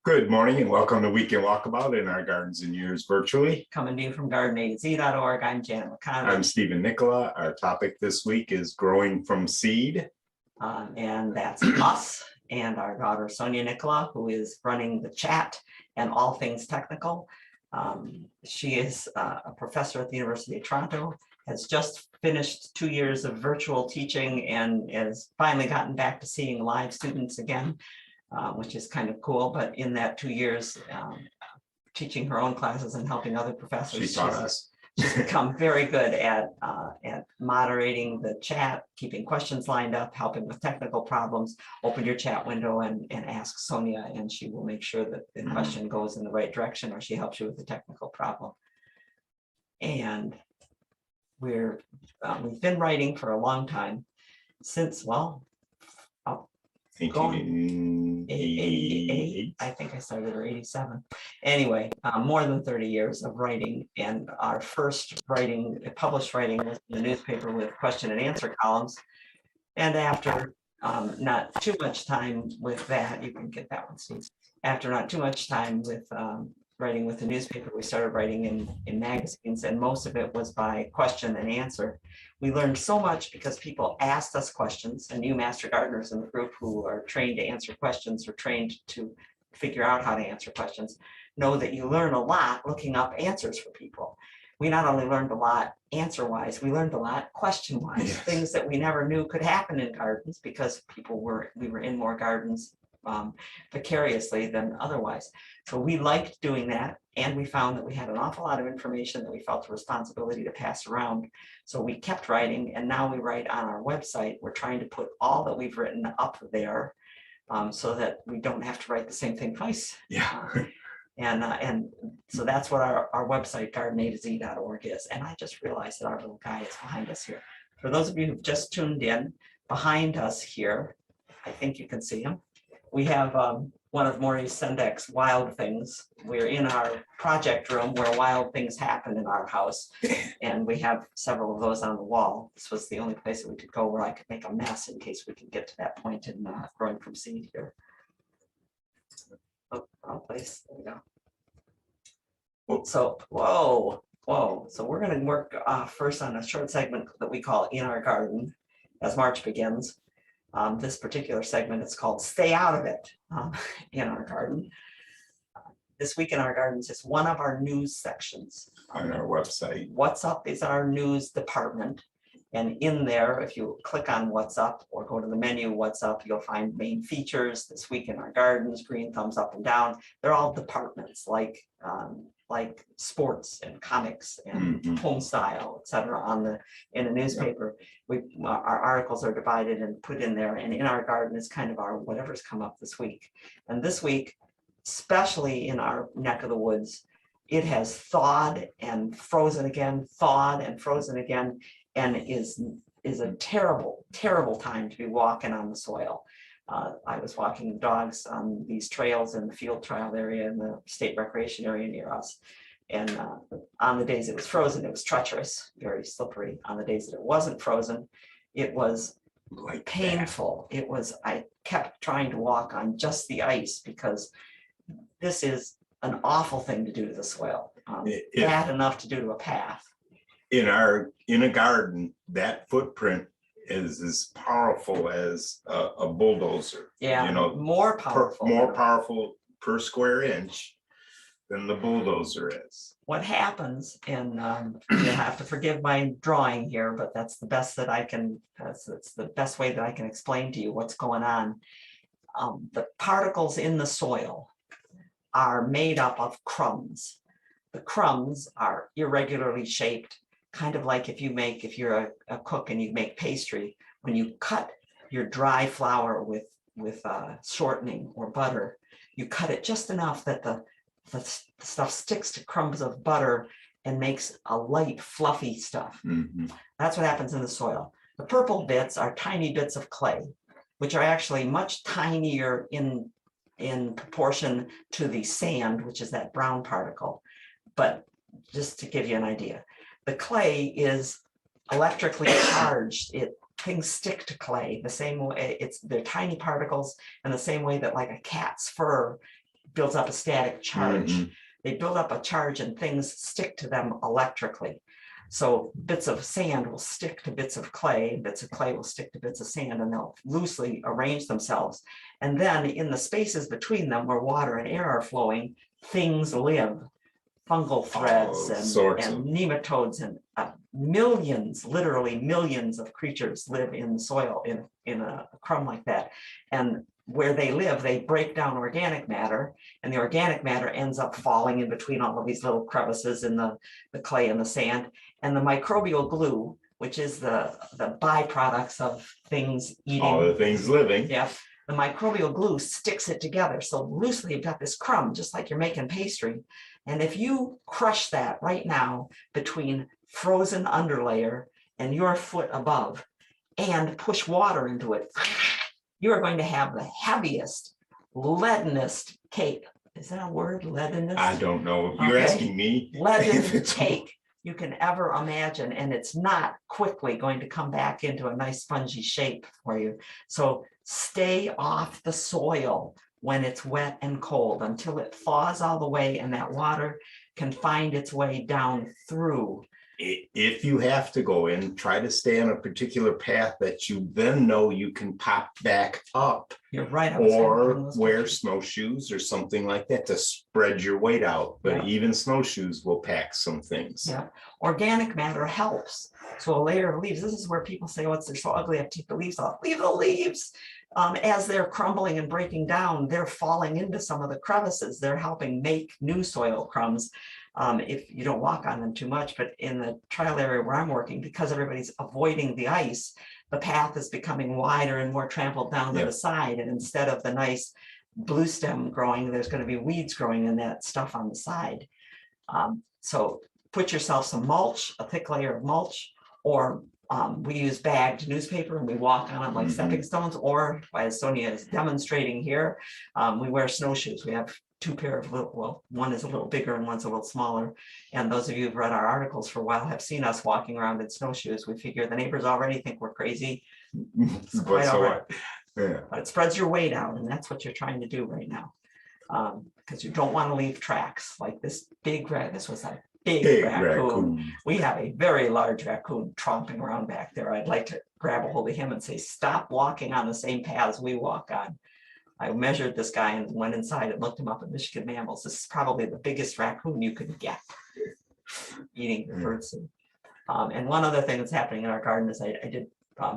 Good morning and welcome to Weekend Walkabout in our gardens and yours virtually. Coming to you from GardenAZ.org, I'm Janet McConnell. I'm Stephen Nicola. Our topic this week is growing from seed. And that's us and our daughter Sonia Nicola, who is running the chat and all things technical. She is a professor at the University of Toronto, has just finished 2 years of virtual teaching and has finally gotten back to seeing live students again. Which is kind of cool, but in that 2 years teaching her own classes and helping other professors, She taught us. She's become very good at moderating the chat, keeping questions lined up, helping with technical problems. Open your chat window and ask Sonia, and she will make sure that the question goes in the right direction, or she helps you with the technical problem. And we've been writing for a long time, since, well, 1988. I think I started or 87. Anyway, more than 30 years of writing, and our first writing, published writing, was in the newspaper with question and answer columns. And after not too much time with that, you can get that one, Steve. After not too much time with writing with the newspaper, we started writing in magazines, and most of it was by question and answer. We learned so much because people asked us questions, and you master gardeners in the group who are trained to answer questions or trained to figure out how to answer questions know that you learn a lot looking up answers for people. We not only learned a lot answer-wise, we learned a lot question-wise, Yes. Things that we never knew could happen in gardens because we were in more gardens vicariously than otherwise. So we liked doing that, and we found that we had an awful lot of information that we felt a responsibility to pass around. So we kept writing, and now we write on our website. We're trying to put all that we've written up there so that we don't have to write the same thing twice. Yeah. And so that's what our website, GardenAZ.org, is. And I just realized that our little guy is behind us here. For those of you who've just tuned in, behind us here, I think you can see him. We have one of Maurice Sendek's wild things. We're in our project room where wild things happen in our house. And we have several of those on the wall. This was the only place that we could go where I could make a mess in case we could get to that point in growing from seed here. Oh, wrong place. There we go. So, whoa. So we're going to work first on a short segment that we call In Our Garden as March begins. This particular segment is called Stay Out of It in Our Garden. This Week in Our Gardens is one of our news sections. On our website. What's Up is our news department. And in there, if you click on What's Up or go to the menu What's Up, you'll find main features, This Week in Our Gardens, green thumbs up and down. They're all departments like sports and comics and home style, etc. In a newspaper. Our articles are divided and put in there, and In Our Garden is kind of our whatever's come up this week. And this week, especially in our neck of the woods, it has thawed and frozen again, thawed and frozen again, and is a terrible, terrible time to be walking on the soil. I was walking dogs on these trails in the field trial area in the state recreation area near us. And on the days it was frozen, it was treacherous, very slippery. On the days that it wasn't frozen, it was like painful. I kept trying to walk on just the ice because this is an awful thing to do to the soil. Bad enough to do to a path. In a garden, that footprint is as powerful as a bulldozer. Yeah, you know, more powerful. More powerful per square inch than the bulldozer is. What happens, and you'll have to forgive my drawing here, but that's the best that I can. That's the best way that I can explain to you what's going on. The particles in the soil are made up of crumbs. The crumbs are irregularly shaped, kind of like if you're a cook and you make pastry, when you cut your dry flour with shortening or butter, you cut it just enough that the stuff sticks to crumbs of butter and makes a light, fluffy stuff. That's what happens in the soil. The purple bits are tiny bits of clay, which are actually much tinier in proportion to the sand, which is that brown particle. But just to give you an idea, the clay is electrically charged. Things stick to clay the same way. They're tiny particles in the same way that like a cat's fur builds up a static charge. Mhm. They build up a charge and things stick to them electrically. So bits of sand will stick to bits of clay, bits of clay will stick to bits of sand, and they'll loosely arrange themselves. And then in the spaces between them where water and air are flowing, things live. Fungal threads and nematodes and millions, literally millions of creatures live in the soil in a crumb like that. And where they live, they break down organic matter, and the organic matter ends up falling in between all of these little crevices in the clay and the sand. And the microbial glue, which is the byproducts of things eating. All the things living. Yeah. The microbial glue sticks it together. So loosely you've got this crumb, just like you're making pastry. And if you crush that right now between frozen underlayer and your foot above and push water into it, you are going to have the heaviest, leadenest cake. Is that a word, leadenest? I don't know. You're asking me. Leaden cake you can ever imagine. And it's not quickly going to come back into a nice spongy shape for you. So stay off the soil when it's wet and cold until it thaws all the way and that water can find its way down through. If you have to go in, try to stay on a particular path that you then know you can pop back up. You're right. Or wear snowshoes or something like that to spread your weight out. But even snowshoes will pack some things. Yeah, organic matter helps. So a layer of leaves, this is where people say, oh, they're so ugly, I have to take the leaves off. Leave the leaves. As they're crumbling and breaking down, they're falling into some of the crevices. They're helping make new soil crumbs. If you don't walk on them too much, but in the trial area where I'm working, because everybody's avoiding the ice, the path is becoming wider and more trampled down to the side. And instead of the nice blue stem growing, there's going to be weeds growing in that stuff on the side. So put yourself some mulch, a thick layer of mulch, or we use bagged newspaper and we walk on it like stepping stones, or as Sonia is demonstrating here, we wear snowshoes. We have two pair of little, well, one is a little bigger and one's a little smaller. And those of you who've read our articles for a while have seen us walking around in snowshoes. We figure the neighbors already think we're crazy. But it spreads your weight out, and that's what you're trying to do right now. Because you don't want to leave tracks like this big rat. This was a big raccoon. We have a very large raccoon tromping around back there. I'd like to grab a hold of him and say, stop walking on the same paths we walk on. I measured this guy and went inside and looked him up at Michigan Mammals. This is probably the biggest raccoon you could get eating the birdseed. And one other thing that's happening in our garden is I did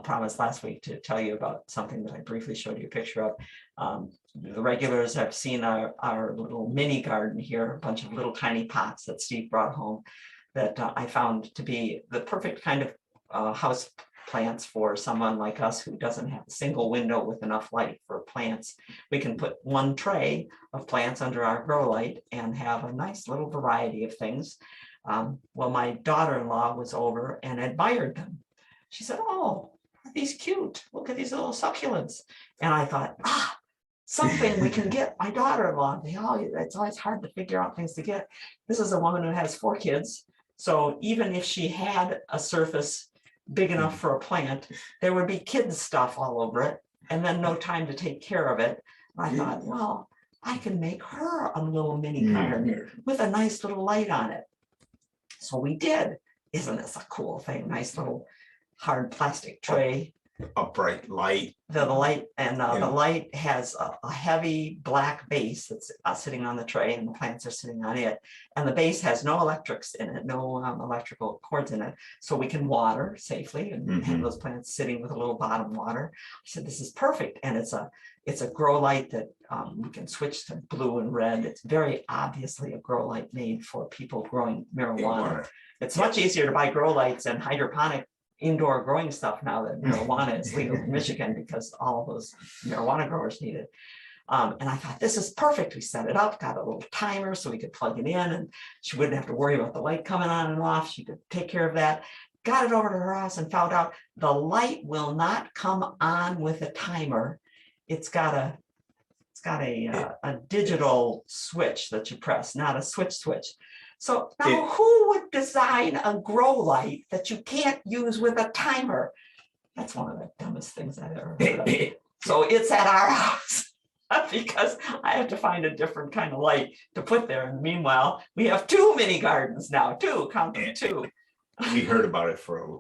promise last week to tell you about something that I briefly showed you a picture of. The regulars have seen our little mini garden here, a bunch of little tiny pots that Steve brought home that I found to be the perfect kind of house plants for someone like us who doesn't have a single window with enough light for plants. We can put one tray of plants under our grow light and have a nice little variety of things. Well, my daughter-in-law was over and admired them. She said, oh, aren't these cute? Look at these little succulents. And I thought, something we can get my daughter-in-law. It's always hard to figure out things to get. This is a woman who has 4 kids. So even if she had a surface big enough for a plant, there would be kids stuff all over it and then no time to take care of it. And I thought, well, I can make her a little mini garden with a nice little light on it. So we did. Isn't this a cool thing? Nice little hard plastic tray. A bright light. The light and the light has a heavy black base that's sitting on the tray, and the plants are sitting on it. And the base has no electrics in it, no electrical cords in it, so we can water safely and have those plants sitting with a little bottom water. I said, this is perfect, and it's a grow light that we can switch to blue and red. It's very obviously a grow light made for people growing marijuana. It's much easier to buy grow lights and hydroponic indoor growing stuff now that marijuana is legal in Michigan because all of those marijuana growers need it. And I thought, this is perfect. We set it up, got a little timer so we could plug it in and she wouldn't have to worry about the light coming on and off. She could take care of that. Got it over to her house and found out the light will not come on with a timer. It's got a digital switch that you press, not a switch. So now who would design a grow light that you can't use with a timer? That's one of the dumbest things I've ever heard of. So it's at our house. because I have to find a different kind of light to put there. And meanwhile, we have two mini gardens now, count them, two. We heard about it for a,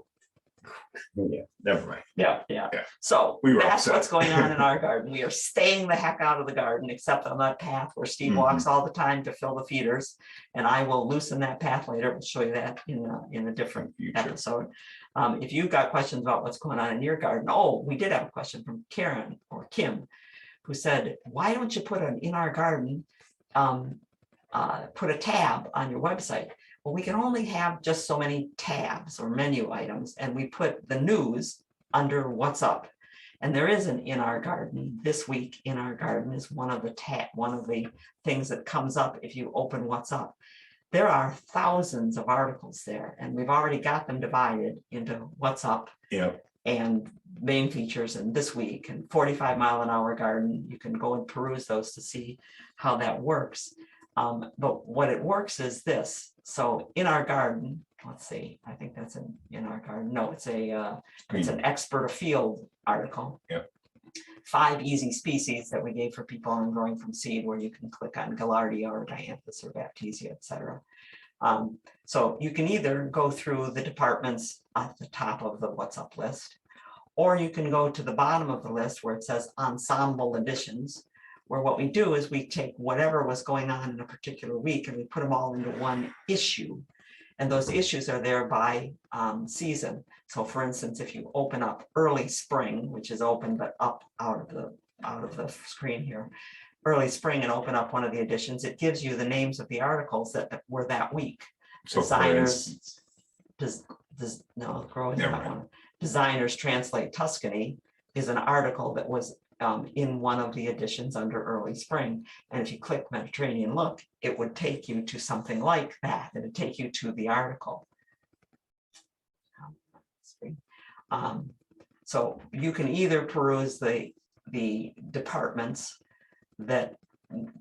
yeah, never mind. Yeah. Yeah. So We were that's upset. what's going on in our garden. We are staying the heck out of the garden, except on that path where Steve Mhm. walks all the time to fill the feeders. And I will loosen that path later. We'll show you that in a different Future. episode. If you've got questions about what's going on in your garden, we did have a question from Karen or Kim, who said, why don't you put in our garden, put a tab on your website? Well, we can only have just so many tabs or menu items, and we put the news under what's up. And there is an in our garden. This week in our garden is one of the things that comes up if you open what's up. There are thousands of articles there, and we've already got them divided into what's up. Yeah. And main features and this week and 45-mile-an-hour garden. You can go and peruse those to see how that works. But what it works is this. So in our garden, let's see, I think that's in our garden. No, it's an expert afield article. Yeah. 5 easy species that we gave for people on growing from seed, where you can click on Gaillardia or Dianthus or Baptisia, etc. So you can either go through the departments at the top of the what's up list, or you can go to the bottom of the list where it says ensemble editions, where what we do is we take whatever was going on in a particular week and we put them all into one issue. And those issues are there by season. So for instance, if you open up early spring, which is open but up out of the screen here, early spring, and open up one of the editions, it gives you the names of the articles that were that week. So Designers, Never mind. Designers Translate Tuscany is an article that was in one of the editions under early spring. And if you click Mediterranean Look, it would take you to something like that. It would take you to the article. So you can either peruse the departments that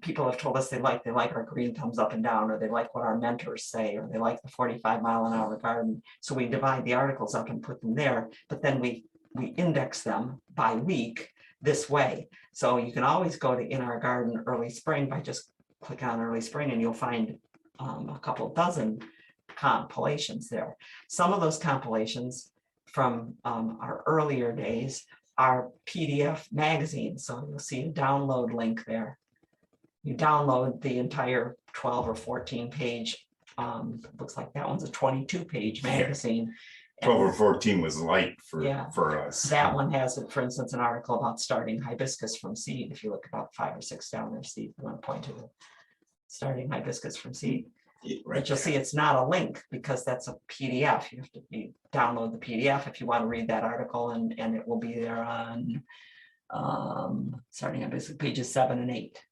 people have told us they like our green thumbs up and down, or they like what our mentors say, or they like the 45-mile-an-hour garden. So we divide the articles up and put them there, but then we index them by week this way. So you can always go to In Our Garden Early Spring by just clicking on Early Spring, and you'll find a couple dozen compilations there. Some of those compilations from our earlier days are PDF magazines. So you'll see a download link there. You download the entire 12 or 14 page, looks like that one's a 22-page magazine. 12 or 14 was light for us. That one has, for instance, an article about starting hibiscus from seed. If you look about 5 or 6 down there, Steve, you want to point to it. Starting hibiscus from seed. Right. But you'll see it's not a link because that's a PDF. You have to download the PDF if you want to read that article, and it will be there on starting hibiscus pages 7 and 8.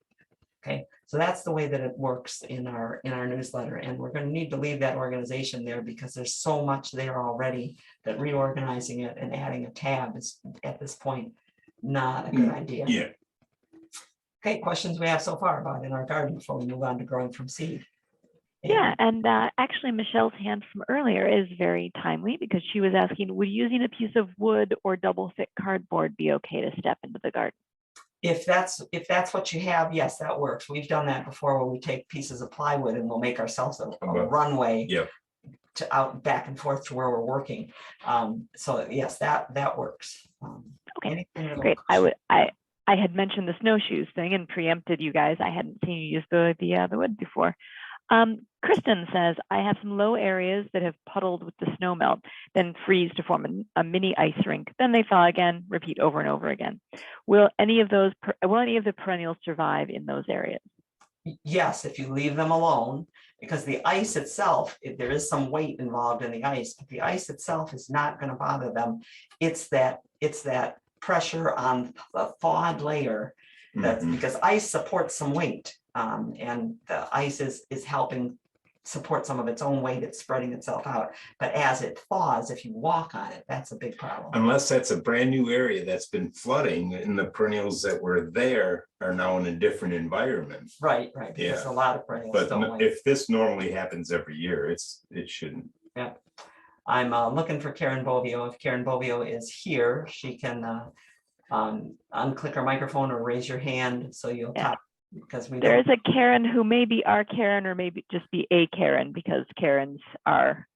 Okay, so that's the way that it works in our newsletter, and we're going to need to leave that organization there because there's so much there already that reorganizing it and adding a tab is at this point not a good idea. Yeah. Okay, questions we have so far about In Our Garden before we move on to growing from seed? Yeah, and actually Michelle's hand from earlier is very timely because she was asking, would using a piece of wood or double thick cardboard be okay to step into the garden? If that's what you have, yes, that works. We've done that before where we take pieces of plywood and we'll make ourselves a runway to out back and forth to where we're working. So yes, that works. Okay, great. I had mentioned the snowshoes thing and preempted you guys. I hadn't seen you use the wood before. Kristen says, I have some low areas that have puddled with the snow melt, then freeze to form a mini ice rink. Then they thaw again, repeat over and over again. Will any of the perennials survive in those areas? Yes, if you leave them alone, because the ice itself, there is some weight involved in the ice, but the ice itself is not going to bother them. It's that pressure on the thawed layer that's because ice supports some weight. And the ice is helping support some of its own weight. It's spreading itself out. But as it thaws, if you walk on it, that's a big problem. Unless that's a brand new area that's been flooding and the perennials that were there are now in a different environment. Right. Because a lot of perennials don't like. If this normally happens every year, it shouldn't. Yeah. I'm looking for Karen Bovio. If Karen Bovio is here, she can unclick our microphone or raise your hand, so you'll Yeah. talk, because we There don't. is a Karen who may be our Karen or maybe just be a Karen because Karens are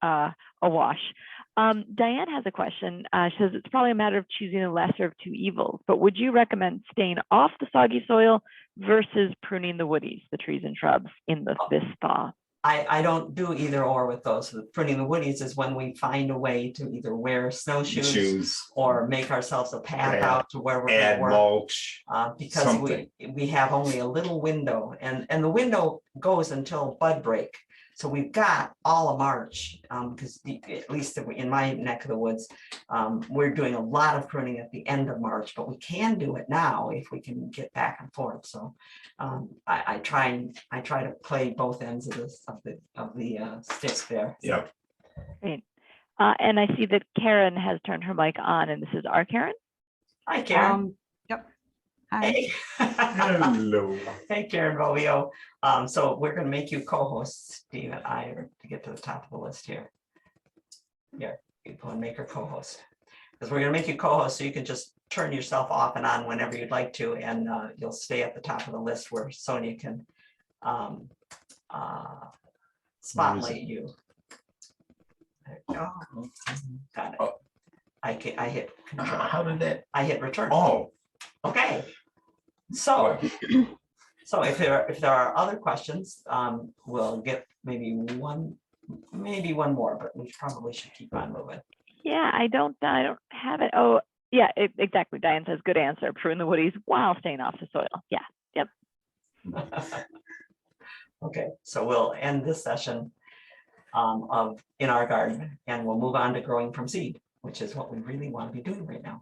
awash. Diane has a question. She says it's probably a matter of choosing the lesser of two evils, but would you recommend staying off the soggy soil versus pruning the woodies, the trees and shrubs in this thaw? I don't do either or with those. The pruning the woodies is when we find a way to either wear snowshoes Shoes, or make ourselves a path Yeah. out to where we're add gonna work. mulch. Because something. we have only a little window, and the window goes until bud break. So we've got all of March, because at least in my neck of the woods, we're doing a lot of pruning at the end of March, but we can do it now if we can get back and forth. So I try to play both ends of this of the sticks there. Yep. Great. And I see that Karen has turned her mic on, and this is our Karen. Hi, Karen. Yep. Hi. Hey. Hello. Hey, Karen Bovio. So we're going to make you co-host, Steve and I, to get to the top of the list here. Here, you go and make her co-host. Because we're going to make you co-host, so you can just turn yourself off and on whenever you'd like to, and you'll stay at the top of the list where Sonia can spotlight you. There you go. Got it. Oh. I hit control. How did that? I hit return. Oh, Okay. So, if there are other questions, we'll get maybe one more, but we probably should keep on moving. Yeah, I don't have it. Oh, yeah, exactly. Diane says, good answer. Prune the woodies while staying off the soil. Yeah, yep. Okay, so we'll end this session of In Our Garden, and we'll move on to growing from seed, which is what we really want to be doing right now.